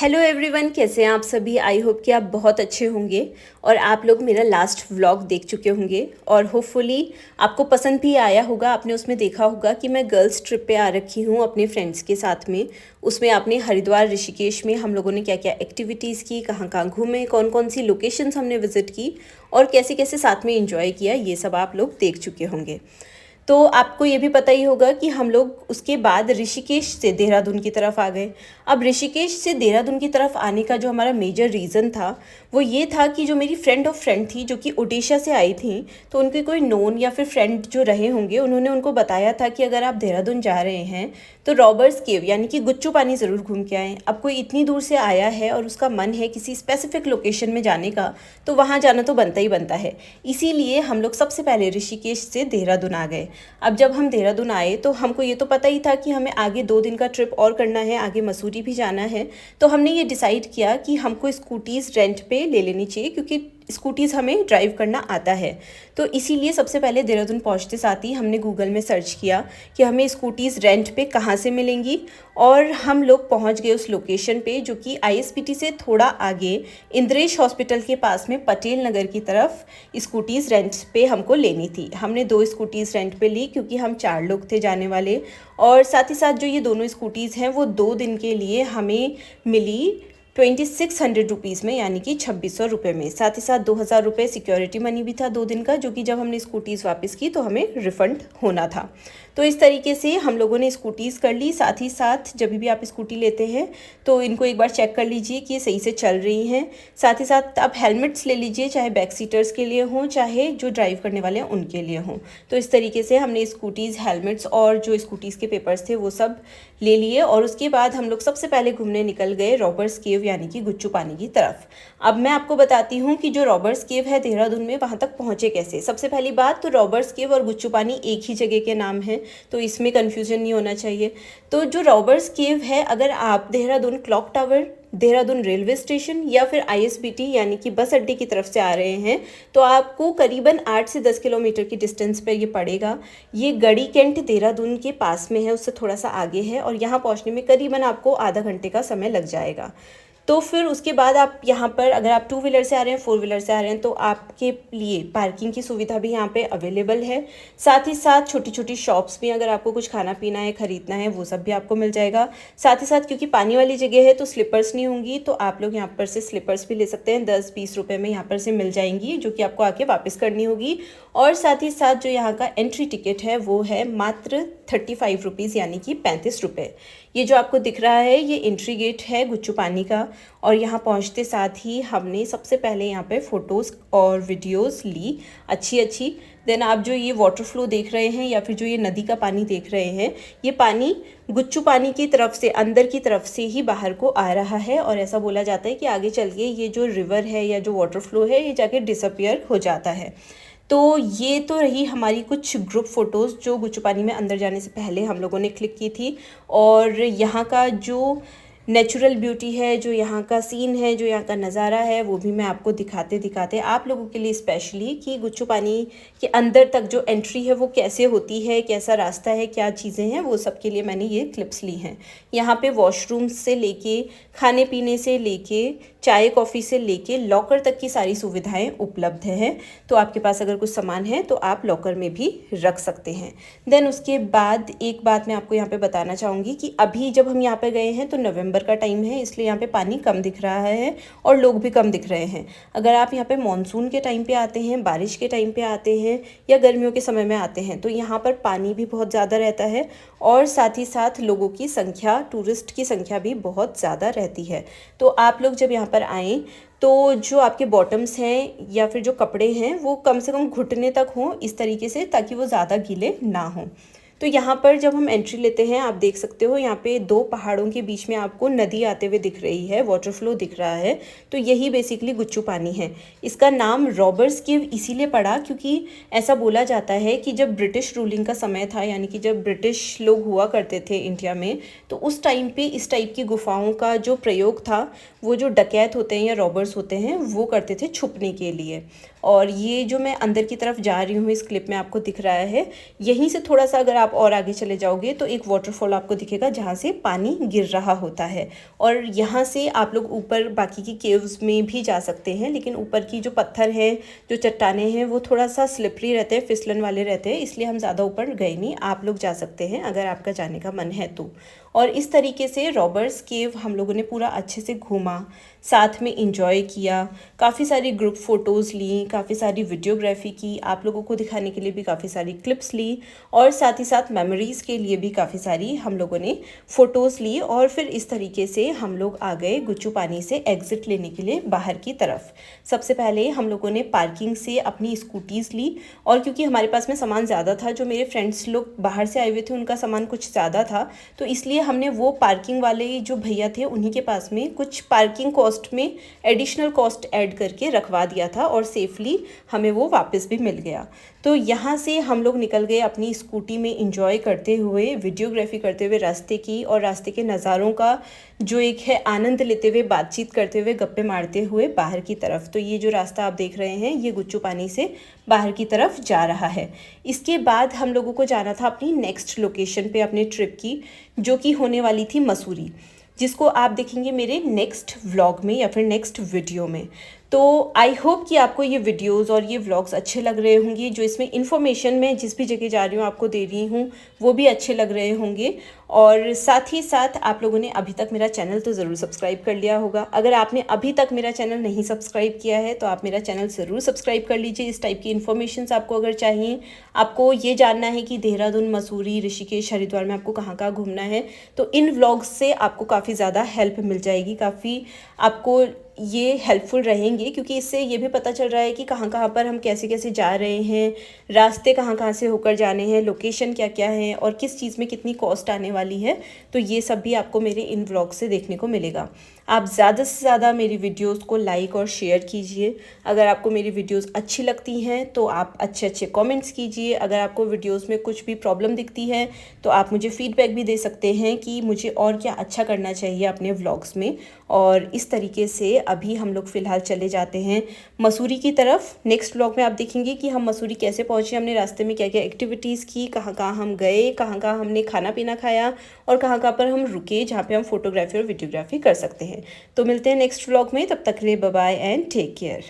Hello everyone, कैसे हैं आप सभी। आई होप कि आप बहुत अच्छे होंगे और आप लोग मेरा लास्ट व्लॉग देख चुके होंगे और होपफुली आपको पसंद भी आया होगा। आपने उसमें देखा होगा कि मैं गर्ल्स ट्रिप पे आ रखी हूँ अपने फ्रेंड्स के साथ में। उसमें आपने हरिद्वार ऋषिकेश में हम लोगों ने क्या क्या एक्टिविटीज़ की, कहाँ कहाँ घूमे, कौन कौन सी लोकेशंस हमने विज़िट की और कैसे कैसे साथ में इंजॉय किया, ये सब आप लोग देख चुके होंगे। तो आपको ये भी पता ही होगा कि हम लोग उसके बाद ऋषिकेश से देहरादून की तरफ आ गए। अब ऋषिकेश से देहरादून की तरफ आने का जो हमारा मेजर रीज़न था वो ये था कि जो मेरी फ्रेंड ऑफ फ्रेंड थी जो कि ओडिशा से आई थी, तो उनके कोई नोन या फिर फ्रेंड जो रहे होंगे उन्होंने उनको बताया था कि अगर आप देहरादून जा रहे हैं तो रॉबर्स केव यानी कि गुच्चू पानी ज़रूर घूम के आएँ। अब कोई इतनी दूर से आया है और उसका मन है किसी स्पेसिफिक लोकेशन में जाने का, तो वहाँ जाना तो बनता ही बनता है। इसीलिए हम लोग सबसे पहले ऋषिकेश से देहरादून आ गए। अब जब हम देहरादून आए तो हमको ये तो पता ही था कि हमें आगे 2 दिन का ट्रिप और करना है, आगे मसूरी भी जाना है। तो हमने ये डिसाइड किया कि हमको स्कूटीज़ रेंट पे ले लेनी चाहिए, क्योंकि स्कूटीज़ हमें ड्राइव करना आता है। तो इसीलिए सबसे पहले देहरादून पहुंचते साथ ही हमने गूगल में सर्च किया कि हमें स्कूटीज़ रेंट पे कहाँ से मिलेंगी, और हम लोग पहुंच गए उस लोकेशन पे जो कि आईएसबीटी से थोड़ा आगे इंद्रेश हॉस्पिटल के पास में पटेल नगर की तरफ स्कूटीज़ रेंट पे हमको लेनी थी। हमने 2 स्कूटीज़ रेंट पे ली क्योंकि हम 4 लोग थे जाने वाले, और साथ ही साथ जो ये दोनों स्कूटीज़ हैं वो 2 दिन के लिए हमें मिली 2600 रुपीज़ में, यानी कि 2600 रुपये में। साथ ही साथ 2000 रुपये सिक्योरिटी मनी भी था 2 दिन का, जो कि जब हमने स्कूटीज़ वापस की तो हमें रिफ़ंड होना था। तो इस तरीके से हम लोगों ने स्कूटीज़ कर ली। साथ ही साथ जब भी आप स्कूटी लेते हैं तो इनको एक बार चेक कर लीजिए कि ये सही से चल रही हैं। साथ ही साथ आप हेलमेट्स ले लीजिए, चाहे बैक सीटर्स के लिए हों चाहे जो ड्राइव करने वाले हैं उनके लिए हों। तो इस तरीके से हमने स्कूटीज़, हेलमेट्स और जो स्कूटीज़ के पेपर्स थे वो सब ले लिए, और उसके बाद हम लोग सबसे पहले घूमने निकल गए रॉबर्स केव यानी कि गुच्चू पानी की तरफ। अब मैं आपको बताती हूँ कि जो रॉबर्स केव है देहरादून में, वहाँ तक पहुँचे कैसे। सबसे पहली बात तो रॉबर्स केव और गुच्चू पानी एक ही जगह के नाम हैं, तो इसमें कन्फ्यूजन नहीं होना चाहिए। तो जो रॉबर्स केव है, अगर आप Dehradun clock tower, Dehradun railway station या फिर आईएसबीटी यानी कि बस अड्डे की तरफ से आ रहे हैं तो आपको करीबन 8 से 10 किलोमीटर की डिस्टेंस पर ये पड़ेगा। ये गढ़ी कैंट देहरादून के पास में है, उससे थोड़ा सा आगे है, और यहाँ पहुँचने में करीबन आपको आधा घंटे का समय लग जाएगा। तो फिर उसके बाद आप यहाँ पर अगर आप 2 व्हीलर से आ रहे हैं, 4 व्हीलर से आ रहे हैं, तो आपके लिए पार्किंग की सुविधा भी यहाँ पे अवेलेबल है। साथ ही साथ छोटी छोटी शॉप्स भी, अगर आपको कुछ खाना पीना है, ख़रीदना है, वो सब भी आपको मिल जाएगा। साथ ही साथ क्योंकि पानी वाली जगह है तो स्लीपर्स नहीं होंगी, तो आप लोग यहाँ पर से स्लीपर्स भी ले सकते हैं। 10-20 रुपये में यहाँ पर से मिल जाएंगी, जो कि आपको आके वापस करनी होगी। और साथ ही साथ जो यहाँ का एंट्री टिकट है वो है मात्र 35 रुपीज़, यानी कि 35 रुपये। ये जो आपको दिख रहा है ये एंट्री गेट है गुच्चू पानी का, और यहाँ पहुँचते साथ ही हमने सबसे पहले यहाँ पे फ़ोटोज़ और वीडियोज़ ली अच्छी। देन आप जो ये वाटर फ्लो देख रहे हैं या फिर जो ये नदी का पानी देख रहे हैं, ये पानी गुच्चू पानी की तरफ से, अंदर की तरफ से ही बाहर को आ रहा है, और ऐसा बोला जाता है कि आगे चल के ये जो रिवर है या जो वाटर फ्लो है ये जाके डिसअपियर हो जाता है। तो ये तो रही हमारी कुछ ग्रुप फ़ोटोज़ जो गुच्चू पानी में अंदर जाने से पहले हम लोगों ने क्लिक की थी। और यहाँ का जो नेचुरल ब्यूटी है, जो यहाँ का सीन है, जो यहाँ का नज़ारा है, वो भी मैं आपको दिखाते दिखाते आप लोगों के लिए स्पेशली कि गुच्चू पानी के अंदर तक जो एंट्री है वो कैसे होती है, कैसा रास्ता है, क्या चीज़ें हैं, वो सब के लिए मैंने ये क्लिप्स ली हैं। यहाँ पे वॉशरूम्स से लेके, खाने पीने से लेके, चाय कॉफ़ी से लेके लॉकर तक की सारी सुविधाएं उपलब्ध हैं। तो आपके पास अगर कुछ सामान है तो आप लॉकर में भी रख सकते हैं। देन उसके बाद एक बात मैं आपको यहाँ पे बताना चाहूँगी कि अभी जब हम यहाँ पे गए हैं तो नवंबर का टाइम है, इसलिए यहाँ पे पानी कम दिख रहा है और लोग भी कम दिख रहे हैं। अगर आप यहाँ पे मानसून के टाइम पे आते हैं, बारिश के टाइम पे आते हैं या गर्मियों के समय में आते हैं तो यहाँ पर पानी भी बहुत ज़्यादा रहता है, और साथ ही साथ लोगों की संख्या, टूरिस्ट की संख्या भी बहुत ज़्यादा रहती है। तो आप लोग जब यहाँ पर आएँ तो जो आपके बॉटम्स हैं या फिर जो कपड़े हैं वो कम से कम घुटने तक हों, इस तरीके से, ताकि वो ज़्यादा गीले ना हों। तो यहाँ पर जब हम एंट्री लेते हैं आप देख सकते हो यहाँ पे 2 पहाड़ों के बीच में आपको नदी आते हुए दिख रही है, वाटर फ्लो दिख रहा है। तो यही बेसिकली गुच्चू पानी है। इसका नाम रॉबर्स केव इसीलिए पड़ा क्योंकि ऐसा बोला जाता है कि जब ब्रिटिश रूलिंग का समय था, यानी कि जब ब्रिटिश लोग हुआ करते थे इंडिया में, तो उस टाइम पे इस टाइप की गुफाओं का जो प्रयोग था वो जो डकैत होते हैं या रॉबर्स होते हैं वो करते थे छुपने के लिए। और ये जो मैं अंदर की तरफ जा रही हूँ इस क्लिप में आपको दिख रहा है, यहीं से थोड़ा सा अगर आप और आगे चले जाओगे तो एक वाटरफॉल आपको दिखेगा जहाँ से पानी गिर रहा होता है। और यहाँ से आप लोग ऊपर बाकी की केव्स में भी जा सकते हैं, लेकिन ऊपर की जो पत्थर हैं, जो चट्टानें हैं, वो थोड़ा सा स्लिपरी रहते हैं, फिसलन वाले रहते हैं, इसलिए हम ज़्यादा ऊपर गए नहीं। आप लोग जा सकते हैं अगर आपका जाने का मन है तो। और इस तरीके से रॉबर्ट्स केव हम लोगों ने पूरा अच्छे से घूमा, साथ में इंजॉय किया, काफ़ी सारी ग्रुप फ़ोटोज़ ली, काफ़ी सारी वीडियोग्राफी की, आप लोगों को दिखाने के लिए भी काफ़ी सारी क्लिप्स ली, और साथ ही साथ मेमोरीज़ के लिए भी काफ़ी सारी हम लोगों ने फ़ोटोज़ ली। और फिर इस तरीके से हम लोग आ गए गुच्चू पानी से एग्ज़िट लेने के लिए बाहर की तरफ। सबसे पहले हम लोगों ने पार्किंग से अपनी स्कूटीज़ ली, और क्योंकि हमारे पास में सामान ज़्यादा था, जो मेरे फ्रेंड्स लोग बाहर से आए हुए थे उनका सामान कुछ ज़्यादा था, तो इसलिए हमने वो पार्किंग वाले जो भैया थे उन्हीं के पास में कुछ पार्किंग कॉस्ट में एडिशनल कॉस्ट ऐड करके रखवा दिया था, और सेफली हमें वो वापस भी मिल गया। तो यहाँ से हम लोग निकल गए अपनी स्कूटी में एंजॉय करते हुए, वीडियोग्राफी करते हुए रास्ते की, और रास्ते के नज़ारों का जो एक है आनंद लेते हुए, बातचीत करते हुए, गप्पे मारते हुए बाहर की तरफ। तो ये जो रास्ता आप देख रहे हैं ये गुच्चू पानी से बाहर की तरफ जा रहा है। इसके बाद हम लोगों को जाना था अपनी नेक्स्ट लोकेशन पे अपने ट्रिप की, जो कि होने वाली थी मसूरी, जिसको आप देखेंगे मेरे नेक्स्ट व्लॉग में या फिर नेक्स्ट वीडियो में। तो आई होप कि आपको ये वीडियोस और ये व्लॉग्स अच्छे लग रहे होंगे, जो इसमें इन्फॉर्मेशन मैं जिस भी जगह जा रही हूँ आपको दे रही हूँ वो भी अच्छे लग रहे होंगे। और साथ ही साथ आप लोगों ने अभी तक मेरा चैनल तो ज़रूर सब्सक्राइब कर लिया होगा। अगर आपने अभी तक मेरा चैनल नहीं सब्सक्राइब किया है तो आप मेरा चैनल ज़रूर सब्सक्राइब कर लीजिए। इस टाइप की इन्फॉर्मेशन आपको अगर चाहिए, आपको ये जानना है कि देहरादून, मसूरी, ऋषिकेश, हरिद्वार में आपको कहाँ कहाँ घूमना है, तो इन व्लॉग्स से आपको काफ़ी ज़्यादा हेल्प मिल जाएगी, काफ़ी आपको ये हेल्पफुल रहेंगे, क्योंकि इससे ये भी पता चल रहा है कि कहाँ कहाँ पर हम कैसे कैसे जा रहे हैं, रास्ते कहाँ कहाँ से होकर जाने हैं, लोकेशन क्या क्या है, और किस चीज़ में कितनी कॉस्ट आने वाली है। तो ये सब भी आपको मेरे इन व्लॉग से देखने को मिलेगा। आप ज़्यादा से ज़्यादा मेरी वीडियोस को लाइक और शेयर कीजिए। अगर आपको मेरी वीडियोस अच्छी लगती हैं तो आप अच्छे अच्छे कमेंट्स कीजिए। अगर आपको वीडियोस में कुछ भी प्रॉब्लम दिखती है तो आप मुझे फीडबैक भी दे सकते हैं कि मुझे और क्या अच्छा करना चाहिए अपने व्लॉग्स में। और इस तरीके से अभी हम लोग फ़िलहाल चले जाते हैं मसूरी की तरफ। नेक्स्ट व्लॉग में आप देखेंगे कि हम मसूरी कैसे पहुँचे, हमने रास्ते में क्या क्या एक्टिविटीज़ की, कहाँ कहाँ हम गए, कहाँ कहाँ हमने खाना पीना खाया, और कहाँ कहाँ पर हम रुके जहाँ पे हम फोटोग्राफी और वीडियोग्राफी कर सकते हैं। तो मिलते हैं नेक्स्ट व्लॉग में, तब तक के लिए bye bye and take care.